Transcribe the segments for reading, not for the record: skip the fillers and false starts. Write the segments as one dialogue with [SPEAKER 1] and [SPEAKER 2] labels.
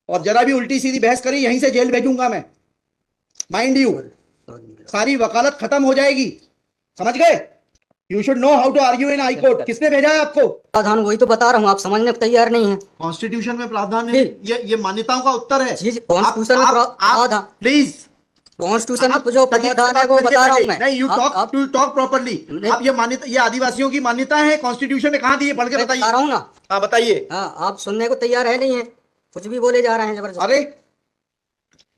[SPEAKER 1] और जरा भी उल्टी सीधी बहस करी यहीं से जेल भेजूंगा मैं, माइंड यू। सारी वकालत खत्म हो जाएगी, समझ गए? You should know how to argue in high court. किसने भेजा है आपको?
[SPEAKER 2] प्रावधान वही तो बता रहा हूँ, आप समझने को तैयार नहीं है।
[SPEAKER 1] कॉन्स्टिट्यूशन में प्रावधान है, ये मान्यताओं का उत्तर है।
[SPEAKER 2] कॉन्स्टिट्यूशन में प्रावधान,
[SPEAKER 1] प्लीज
[SPEAKER 2] कॉन्स्टिट्यूशन में जो प्रावधान है वो बता रहा हूँ मैं।
[SPEAKER 1] नहीं, यू टॉक प्रॉपर्ली। आप ये मान्यता, ये आदिवासियों की मान्यता है, कॉन्स्टिट्यूशन में कहाँ दी है? पढ़ के बताइए।
[SPEAKER 2] बता रहा हूँ ना।
[SPEAKER 1] हाँ बताइए।
[SPEAKER 2] हाँ, आप सुनने को तैयार है नहीं है, कुछ भी बोले जा रहे हैं जबरदस्त।
[SPEAKER 1] अरे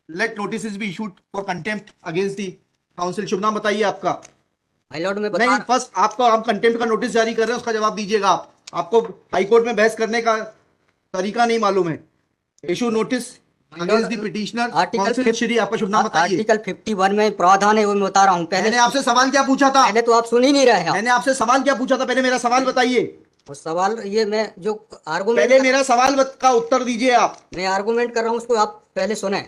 [SPEAKER 1] let notice be issued for contempt against the council. शुभ नाम बताइए आपका।
[SPEAKER 2] माय लॉर्ड में
[SPEAKER 1] नहीं, फर्स्ट आपको आप कंटेम्प्ट का नोटिस जारी कर रहे हैं, उसका जवाब दीजिएगा आप। आपको हाईकोर्ट में बहस करने का तरीका नहीं मालूम है। Issue notice against the petitioner.
[SPEAKER 2] Article
[SPEAKER 1] Shri, आपका शुभ नाम बताइए।
[SPEAKER 2] आर्टिकल 51 में प्रावधान है वो मैं बता रहा हूँ।
[SPEAKER 1] मैंने आपसे सवाल क्या पूछा था?
[SPEAKER 2] पहले तो आप सुन ही नहीं रहे हैं।
[SPEAKER 1] मैंने आपसे सवाल क्या पूछा था? पहले मेरा सवाल बताइए।
[SPEAKER 2] वो सवाल ये मैं जो आर्गुमेंट,
[SPEAKER 1] पहले मेरा सवाल का उत्तर दीजिए आप।
[SPEAKER 2] मैं आर्गुमेंट कर रहा हूँ उसको आप पहले सुने,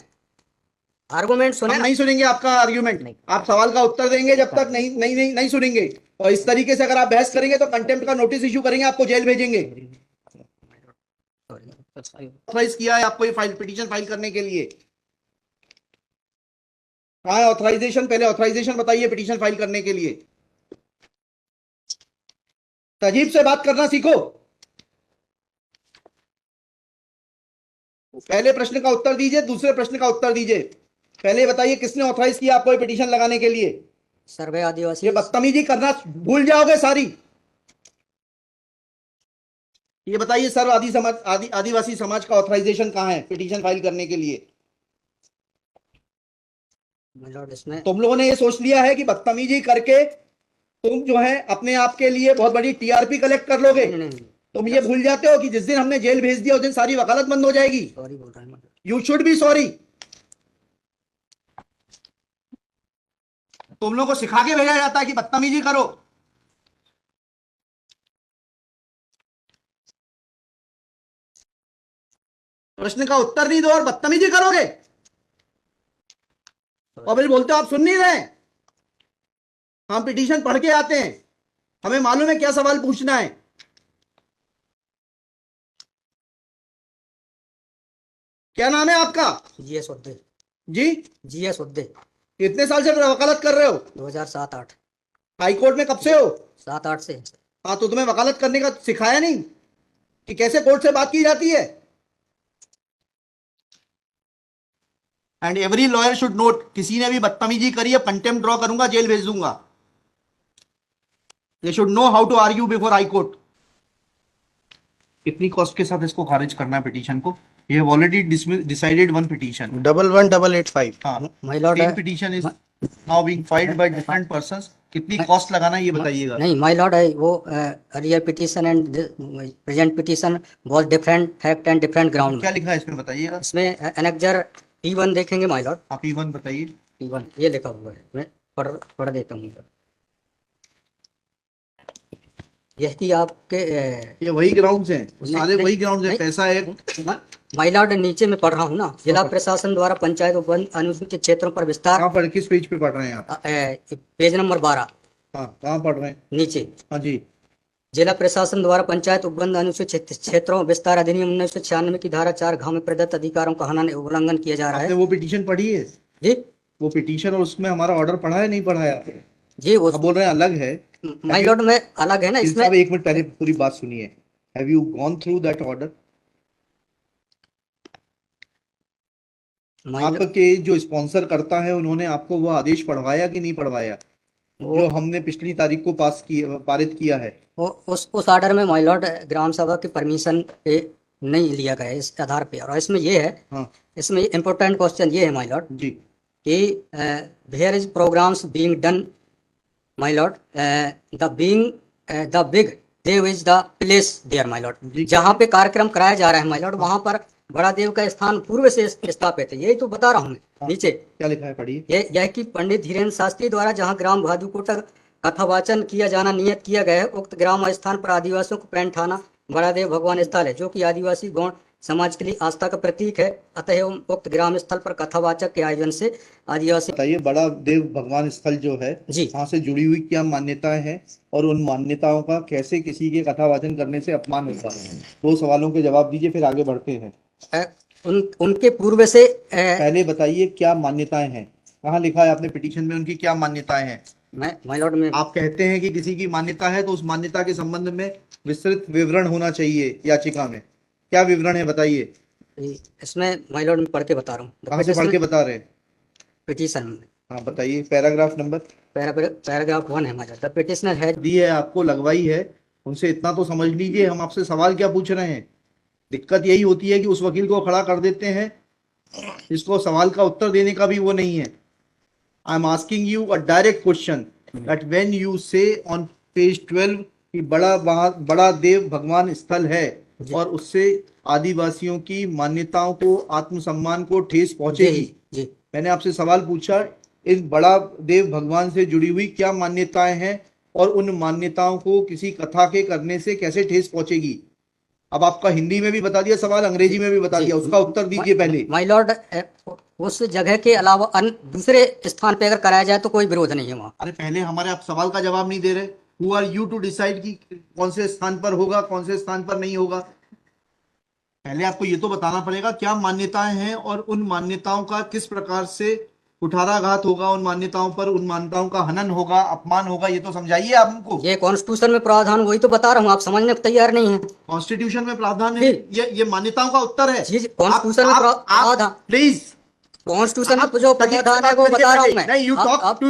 [SPEAKER 2] आर्गुमेंट सुने।
[SPEAKER 1] हम नहीं सुनेंगे आपका आर्ग्यूमेंट, आप सवाल का उत्तर देंगे जब तक नहीं सुनेंगे। और इस तरीके से अगर आप बहस करेंगे तो कंटेम्प्ट का नोटिस इशू करेंगे, आपको जेल भेजेंगे। ऑथराइज किया है आपको ये फाइल, पिटीशन फाइल करने के लिए? हाँ, ऑथराइजेशन, पहले ऑथराइजेशन बताइए पिटीशन फाइल करने के लिए। तजीब से बात करना सीखो। पहले प्रश्न का उत्तर दीजिए, दूसरे प्रश्न का उत्तर दीजिए। पहले बताइए किसने ऑथराइज किया आपको ये पिटीशन लगाने के लिए?
[SPEAKER 2] सर्वे आदिवासी।
[SPEAKER 1] ये बदतमीजी करना भूल जाओगे सारी। ये बताइए सर्व आदिवासी समाज का ऑथराइजेशन कहाँ है पिटीशन फाइल करने के लिए?
[SPEAKER 2] इसमें
[SPEAKER 1] तुम लोगों ने ये सोच लिया है कि बदतमीजी करके तुम जो है अपने आप के लिए बहुत बड़ी टीआरपी कलेक्ट कर लोगे। तुम ये भूल जाते हो कि जिस दिन हमने जेल भेज दिया उस दिन सारी वकालत बंद हो जाएगी।
[SPEAKER 2] सॉरी बोल रहा हूं।
[SPEAKER 1] You should be sorry. तुम लोगों को सिखा के भेजा जाता है कि बदतमीजी करो। प्रश्न का उत्तर नहीं दो और बदतमीजी करोगे, और फिर बोलते हो आप सुन नहीं रहे। हम पिटीशन पढ़ के आते हैं, हमें मालूम है क्या सवाल पूछना है। क्या नाम है आपका?
[SPEAKER 2] जीएस उद्दे।
[SPEAKER 1] जी,
[SPEAKER 2] जीएस उद्दे।
[SPEAKER 1] कितने साल से वकालत कर रहे हो?
[SPEAKER 2] 2007-8।
[SPEAKER 1] हाई कोर्ट में कब से हो?
[SPEAKER 2] 7-8 से।
[SPEAKER 1] हाँ, तो तुम्हें वकालत करने का सिखाया नहीं कि कैसे कोर्ट से बात की जाती है? And every lawyer should note, किसी ने भी बदतमीजी करी है कंटेम्प्ट ड्रॉ करूंगा, जेल भेज दूंगा। They should know how to argue before high court. कितनी कॉस्ट के साथ इसको खारिज करना है पिटीशन को? ये have already decided one petition
[SPEAKER 3] 11885।
[SPEAKER 1] हाँ,
[SPEAKER 2] my lord
[SPEAKER 1] same petition is now being filed by different persons. कितनी कॉस्ट लगाना है ये बताइएगा।
[SPEAKER 2] नहीं, माय लॉर्ड है वो earlier petition and present petition बहुत different fact and different ground.
[SPEAKER 1] क्या लिखा है इसमें बताइएगा।
[SPEAKER 2] इसमें एनेक्जर P1 देखेंगे माय लॉर्ड।
[SPEAKER 1] आप P1 बताइए।
[SPEAKER 2] P1 ये लिखा हुआ है, मैं पढ़ देता हूँ। यह कि आपके
[SPEAKER 1] ये वही ग्राउंड्स हैं, सारे वही ग्राउंड्स हैं। पैसा है
[SPEAKER 2] माय लॉर्ड, नीचे में पढ़ रहा हूँ ना, जिला प्रशासन द्वारा पंचायत उपवन अनुसूचित क्षेत्रों पर विस्तार।
[SPEAKER 1] कहाँ पर, किस पेज पे पढ़ रहे हैं आप?
[SPEAKER 2] Page number 12।
[SPEAKER 1] हाँ, कहाँ पढ़ रहे हैं?
[SPEAKER 2] नीचे।
[SPEAKER 1] हाँ जी।
[SPEAKER 2] जिला प्रशासन द्वारा पंचायत उपबंध अनुसूचित क्षेत्रों विस्तार अधिनियम 1996 की धारा 4 में प्रदत्त अधिकारों का उल्लंघन किया जा रहा है।
[SPEAKER 1] आपने वो पिटीशन पढ़ी है?
[SPEAKER 2] जी,
[SPEAKER 1] वो पिटीशन और उसमें हमारा ऑर्डर पढ़ा है नहीं पढ़ाया?
[SPEAKER 2] जी वो
[SPEAKER 1] आप बोल रहे हैं अलग है।
[SPEAKER 2] माय लॉर्ड में अलग है ना इसमें।
[SPEAKER 1] एक मिनट पहले पूरी बात सुनिए। Have you gone through that order? आपके जो स्पॉन्सर करता है उन्होंने आपको वो आदेश पढ़वाया कि नहीं पढ़वाया, जो हमने पिछली तारीख को पारित किया है?
[SPEAKER 2] उस ऑर्डर में माय लॉर्ड ग्राम सभा की परमिशन पे नहीं लिया गया इस आधार पे। और इसमें ये है,
[SPEAKER 1] हाँ,
[SPEAKER 2] इसमें इम्पोर्टेंट क्वेश्चन ये है माय लॉर्ड
[SPEAKER 1] जी,
[SPEAKER 2] कि where is programs being done my lord, the big Dev is the place there my lord. जहाँ पे कार्यक्रम कराया जा रहा है माय लॉर्ड, वहाँ पर बड़ा देव का स्थान पूर्व से स्थापित है। यही तो बता रहा हूँ मैं। नीचे
[SPEAKER 1] क्या लिखा है पढ़िए।
[SPEAKER 2] यह कि पंडित धीरेन्द्र शास्त्री द्वारा जहाँ ग्राम भादुकोट कथावाचन किया जाना नियत किया गया है, उक्त ग्राम स्थान पर आदिवासियों को पैंठ थाना बड़ा देव भगवान स्थल है, जो कि आदिवासी गौण समाज के लिए आस्था का प्रतीक है। अतः उक्त ग्राम स्थल पर कथावाचक के आयोजन से आदिवासी।
[SPEAKER 1] बताइए, बड़ा देव भगवान स्थल जो है
[SPEAKER 2] जी,
[SPEAKER 1] वहाँ से जुड़ी हुई क्या मान्यताएं हैं, और उन मान्यताओं का कैसे किसी के कथावाचन करने से अपमान होता है? दो सवालों के जवाब दीजिए, फिर आगे बढ़ते हैं।
[SPEAKER 2] उनके पूर्व से
[SPEAKER 1] पहले बताइए क्या मान्यताएं हैं, कहाँ लिखा है आपने पिटीशन में उनकी क्या मान्यताएं हैं?
[SPEAKER 2] माय लॉर्ड में
[SPEAKER 1] आप कहते हैं कि किसी की मान्यता है तो उस मान्यता के संबंध में विस्तृत विवरण होना चाहिए याचिका में। क्या विवरण है बताइए?
[SPEAKER 2] इसमें माय लॉर्ड में पढ़ के बता रहा हूँ
[SPEAKER 1] कहाँ से पढ़ के बता रहे हैं?
[SPEAKER 2] पिटीशन में
[SPEAKER 1] हाँ बताइए, पैराग्राफ नंबर।
[SPEAKER 2] पैराग्राफ 1 है my lord. The petitioner has
[SPEAKER 1] the है आपको, लगवाई है, उनसे इतना तो समझ लीजिए हम आपसे सवाल क्या पूछ रहे हैं। दिक्कत यही होती है कि उस वकील को खड़ा कर देते हैं जिसको सवाल का उत्तर देने का भी वो नहीं है। I am asking you a direct question that when you से ऑन पेज 12 कि बड़ा देव भगवान स्थल है और उससे आदिवासियों की मान्यताओं को, आत्मसम्मान को ठेस पहुंचेगी।
[SPEAKER 2] जी
[SPEAKER 1] मैंने आपसे सवाल पूछा, इस बड़ा देव भगवान से जुड़ी हुई क्या मान्यताएं हैं और उन मान्यताओं को किसी कथा के करने से कैसे ठेस पहुंचेगी। अब आपका हिंदी में भी बता दिया सवाल, अंग्रेजी में भी बता दिया, उसका उत्तर दीजिए पहले।
[SPEAKER 2] माय लॉर्ड उस जगह के अलावा अन्य दूसरे स्थान पे अगर कराया जाए तो कोई विरोध नहीं है वहाँ।
[SPEAKER 1] अरे पहले हमारे आप सवाल का जवाब नहीं दे रहे। Who are you to decide कि कौन से स्थान पर होगा, कौन से स्थान पर नहीं होगा। पहले आपको ये तो बताना पड़ेगा क्या मान्यताएं हैं और उन मान्यताओं का किस प्रकार से कुठाराघात होगा, उन मान्यताओं पर, उन मान्यताओं का हनन होगा, अपमान होगा, ये तो समझाइए आप हमको।
[SPEAKER 2] ये कॉन्स्टिट्यूशन में प्रावधान, वही तो बता रहा हूँ, आप समझने को तैयार नहीं है।
[SPEAKER 1] कॉन्स्टिट्यूशन में प्रावधान है, ये मान्यताओं का उत्तर है।
[SPEAKER 2] जी कॉन्स्टिट्यूशन में प्रावधान,
[SPEAKER 1] प्लीज
[SPEAKER 2] कॉन्स्टिट्यूशन में जो प्रावधान है वो बता रहा हूँ मैं।
[SPEAKER 1] नहीं, यू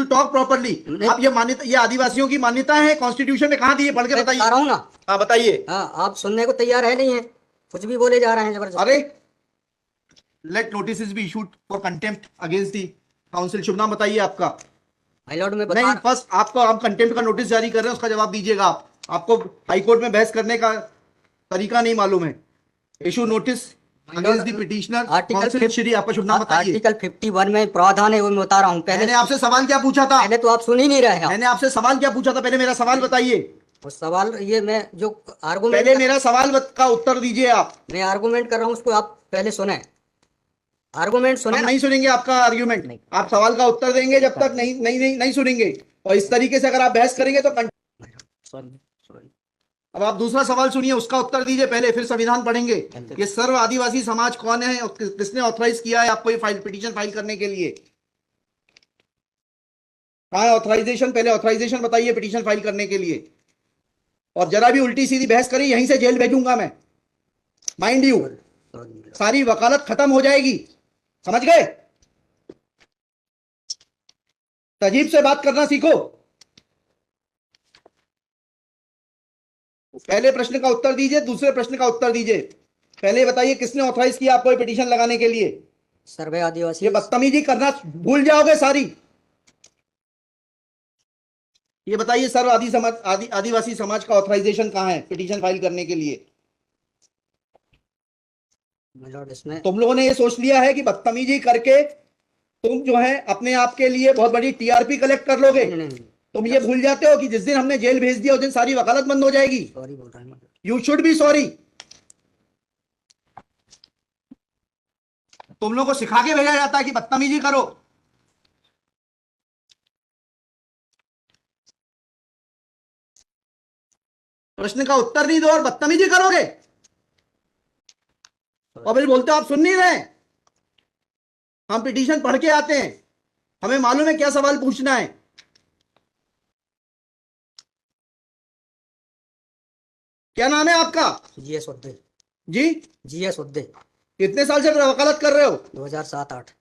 [SPEAKER 1] टॉक प्रॉपर्ली। आप ये मान्यता, ये आदिवासियों की मान्यता है, कॉन्स्टिट्यूशन में कहाँ दी है, पढ़ के बताइए।
[SPEAKER 2] बता रहा हूँ ना।
[SPEAKER 1] हाँ बताइए।
[SPEAKER 2] हाँ, आप सुनने को तैयार है नहीं है, कुछ भी बोले जा रहे हैं जबरदस्त।
[SPEAKER 1] अरे let notice be issued for contempt against the council. शुभ नाम बताइए आपका।
[SPEAKER 2] माय लॉर्ड में
[SPEAKER 1] नहीं, फर्स्ट आपको हम कंटेम्प्ट का नोटिस जारी कर रहे हैं, उसका जवाब दीजिएगा आप। आपको हाईकोर्ट में बहस करने का तरीका नहीं मालूम है। Issue notice against the petitioner council Shri. आपका शुभ नाम बताइए।
[SPEAKER 2] आर्टिकल 51 में प्रावधान है वो मैं बता रहा हूँ।
[SPEAKER 1] मैंने आपसे सवाल क्या पूछा था?
[SPEAKER 2] पहले तो आप सुन ही नहीं रहे हैं।
[SPEAKER 1] मैंने आपसे सवाल क्या पूछा था, पहले मेरा सवाल बताइए।
[SPEAKER 2] उस सवाल ये मैं जो आर्गुमेंट,
[SPEAKER 1] पहले मेरा सवाल का उत्तर दीजिए आप।
[SPEAKER 2] मैं आर्गुमेंट कर रहा हूँ उसको आप पहले सुने। आर्गुमेंट सुने।
[SPEAKER 1] हम नहीं सुनेंगे आपका आर्ग्यूमेंट, आप सवाल का उत्तर देंगे जब तक नहीं सुनेंगे। और इस तरीके से अगर आप बहस करेंगे तो अब आप दूसरा सवाल सुनिए, उसका उत्तर दीजिए पहले, फिर संविधान पढ़ेंगे। ये सर्व आदिवासी समाज कौन है और किसने ऑथराइज किया है आपको ये पिटीशन फाइल करने के लिए? कहाँ है ऑथराइजेशन? पहले ऑथराइजेशन बताइए पिटीशन फाइल करने के लिए। और जरा भी उल्टी सीधी बहस करी यहीं से जेल भेजूंगा मैं, माइंड यू। सारी वकालत खत्म हो जाएगी, समझ गए? तजीब से बात करना सीखो। पहले प्रश्न का उत्तर दीजिए, दूसरे प्रश्न का उत्तर दीजिए। पहले बताइए किसने ऑथराइज किया आपको पिटीशन लगाने के लिए?
[SPEAKER 2] सर्वे आदिवासी।
[SPEAKER 1] ये बदतमीजी करना भूल जाओगे सारी। ये बताइए सर्व आदिवासी समाज का ऑथराइजेशन कहाँ है पिटीशन फाइल करने के लिए?
[SPEAKER 2] इसमें
[SPEAKER 1] तुम लोगों ने ये सोच लिया है कि बदतमीजी करके तुम जो है अपने आप के लिए बहुत बड़ी टीआरपी कलेक्ट कर लोगे। तुम ये भूल जाते हो कि जिस दिन हमने जेल भेज दिया उस दिन सारी वकालत बंद हो जाएगी।
[SPEAKER 2] सॉरी बोल रहा हूं।
[SPEAKER 1] You should be sorry. तुम लोगों को सिखा के भेजा जाता है कि बदतमीजी करो। प्रश्न का उत्तर नहीं दो और बदतमीजी करोगे और फिर बोलते हो आप सुन नहीं रहे। हम पिटीशन पढ़ के आते हैं, हमें मालूम है क्या सवाल पूछना है। क्या नाम है आपका?
[SPEAKER 2] जीएस उद्दे।
[SPEAKER 1] जी
[SPEAKER 2] जीएस उद्दे।
[SPEAKER 1] कितने साल से वकालत कर रहे हो?
[SPEAKER 2] 2007-8।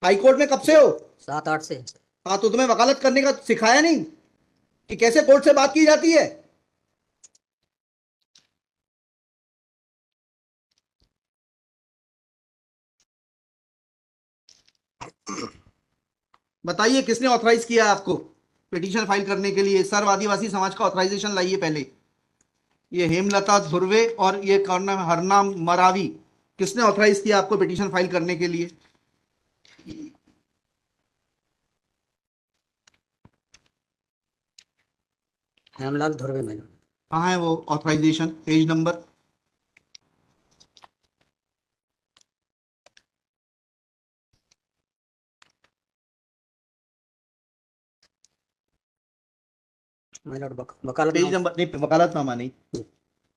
[SPEAKER 1] हाईकोर्ट में कब से हो?
[SPEAKER 2] 7-8 से।
[SPEAKER 1] हाँ, तो तुम्हें वकालत करने का सिखाया नहीं कि कैसे कोर्ट से बात की जाती है? बताइए किसने ऑथराइज किया आपको पिटीशन फाइल करने के लिए? सर्व आदिवासी समाज का ऑथराइजेशन लाइए पहले। ये हेमलता धुर्वे और ये हरनाम मरावी, किसने ऑथराइज किया आपको पिटीशन फाइल करने के लिए?
[SPEAKER 2] हेमलाल धुर्वे में।
[SPEAKER 1] कहाँ है वो ऑथराइजेशन? Page number.
[SPEAKER 2] वकालत
[SPEAKER 1] पेज नंबर नहीं, वकालतनामा नहीं,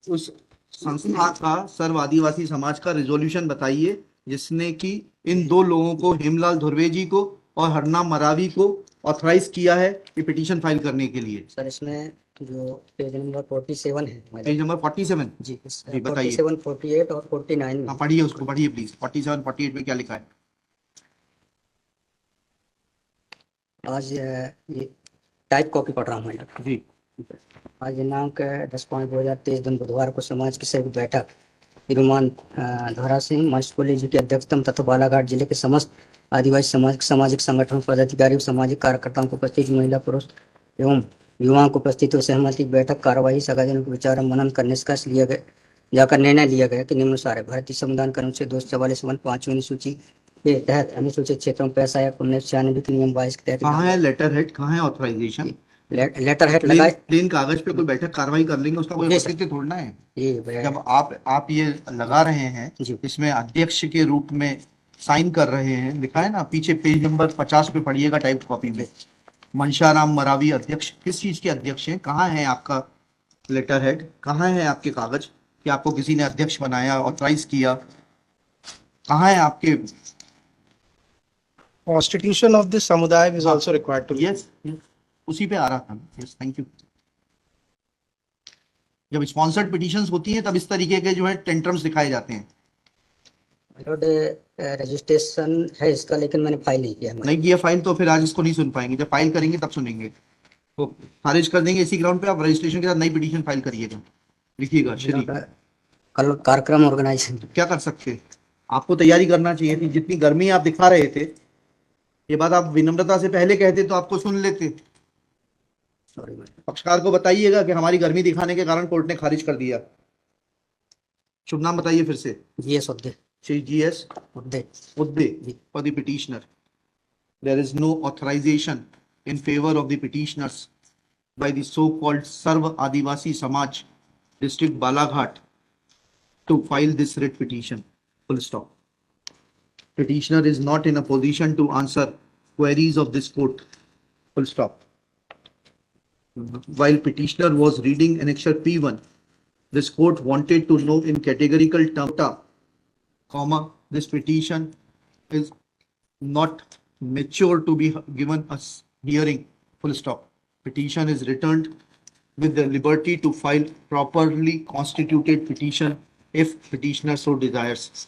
[SPEAKER 1] उस संस्था का सर्व आदिवासी समाज का रिजोल्यूशन बताइए जिसने कि इन दो लोगों को, हेमलाल धुर्वे जी को और हरनाम मरावी को, ऑथराइज किया है ये पिटीशन फाइल करने के लिए।
[SPEAKER 2] सर इसमें जो पेज नंबर 47 है my
[SPEAKER 1] पेज
[SPEAKER 2] lord,
[SPEAKER 1] नंबर 47।
[SPEAKER 2] जी
[SPEAKER 1] जी, बताइए।
[SPEAKER 2] 47, 48 और 49 में
[SPEAKER 1] हाँ, पढ़िए उसको, पढ़िए प्लीज। 47, 48 में क्या लिखा है?
[SPEAKER 2] आज ये टाइप कॉपी पढ़ रहा हूँ my lord।
[SPEAKER 1] जी
[SPEAKER 2] आज दिनांक 10/5/2023 दिन बुधवार को समाज की संयुक्त बैठक श्रीमान धरा सिंह महेशपुरी जी की अध्यक्षता में तथा बालाघाट जिले के समस्त आदिवासी समाज सामाजिक संगठनों पदाधिकारी और सामाजिक कार्यकर्ताओं को उपस्थित महिला पुरुष एवं युवाओं को उपस्थित सहमति बैठक कार्यवाही सगाजनों को विचार मनन कर निष्कर्ष लिया गया जाकर निर्णय लिया गया कि निम्नानुसार है। भारतीय संविधान के अनुच्छेद 244 पांचवीं अनुसूची के तहत अनुसूचित क्षेत्रों में पैसा या 1996 के नियम 22 के तहत
[SPEAKER 1] कहाँ है लेटर हेड, कहाँ है ऑथराइजेशन?
[SPEAKER 2] लेटर हेड लगाए
[SPEAKER 1] प्लेन कागज पे कोई बैठक कार्रवाई कर लेंगे, उसका कोई
[SPEAKER 2] जी,
[SPEAKER 1] औचित्य थोड़ना है।
[SPEAKER 2] ये
[SPEAKER 1] जब आप ये लगा रहे हैं,
[SPEAKER 2] जी।
[SPEAKER 1] इसमें अध्यक्ष के रूप में साइन कर रहे हैं, लिखा है ना पीछे पेज नंबर 50 पे पढ़िएगा टाइप कॉपी में, मनशाराम मरावी अध्यक्ष। किस चीज के अध्यक्ष हैं? कहाँ है आपका लेटर हेड? कहाँ है आपके कागज कि आपको किसी ने अध्यक्ष बनाया, ऑथराइज किया? कहाँ है आपके?
[SPEAKER 3] Constitution of this samudaya is also required to be.
[SPEAKER 1] Yes, उसी पे आ रहा था। Yes, thank you. जब स्पॉन्सर्ड पिटीशंस होती हैं तब इस तरीके के जो है टेंट्रम्स दिखाए जाते हैं।
[SPEAKER 2] रजिस्ट्रेशन है इसका, लेकिन मैंने फाइल नहीं किया।
[SPEAKER 1] नहीं किया फाइल तो फिर आज इसको नहीं सुन पाएंगे, जब फाइल करेंगे तब सुनेंगे। तो खारिज कर देंगे इसी ग्राउंड पे। आप रजिस्ट्रेशन के साथ नई पिटीशन फाइल करिएगा, लिखिएगा श्री।
[SPEAKER 2] कल कार्यक्रम ऑर्गेनाइजेशन
[SPEAKER 1] क्या कर सकते हैं? आपको तैयारी करना चाहिए थी। जितनी गर्मी आप दिखा रहे थे, ये बात आप विनम्रता से पहले कहते तो आपको सुन लेते।
[SPEAKER 2] सॉरी
[SPEAKER 1] पक्षकार को बताइएगा कि हमारी गर्मी दिखाने के कारण कोर्ट ने खारिज कर दिया। शुभ नाम बताइए फिर से।
[SPEAKER 2] जीएस उद्दे
[SPEAKER 1] श्री जीएस
[SPEAKER 2] उद्दे
[SPEAKER 1] उद्दे for the petitioner. There is no authorization in favor of the petitioners by the so-called Sarv Adivasi Samaj District Balaghat to file this writ petition. Full stop. Petitioner is not in a position to answer queries of this court. Full stop. While petitioner was reading annexure P1, this court wanted to know in categorical terms, comma, this petition is not mature to be given a hearing. Full stop. Petition is returned with the liberty to file properly constituted petition if petitioner so desires.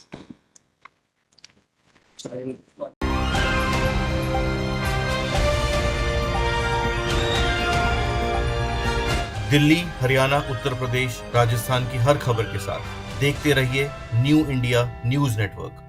[SPEAKER 4] Delhi, Haryana, Uttar Pradesh, Rajasthan की हर खबर के साथ देखते रहिए new India news network.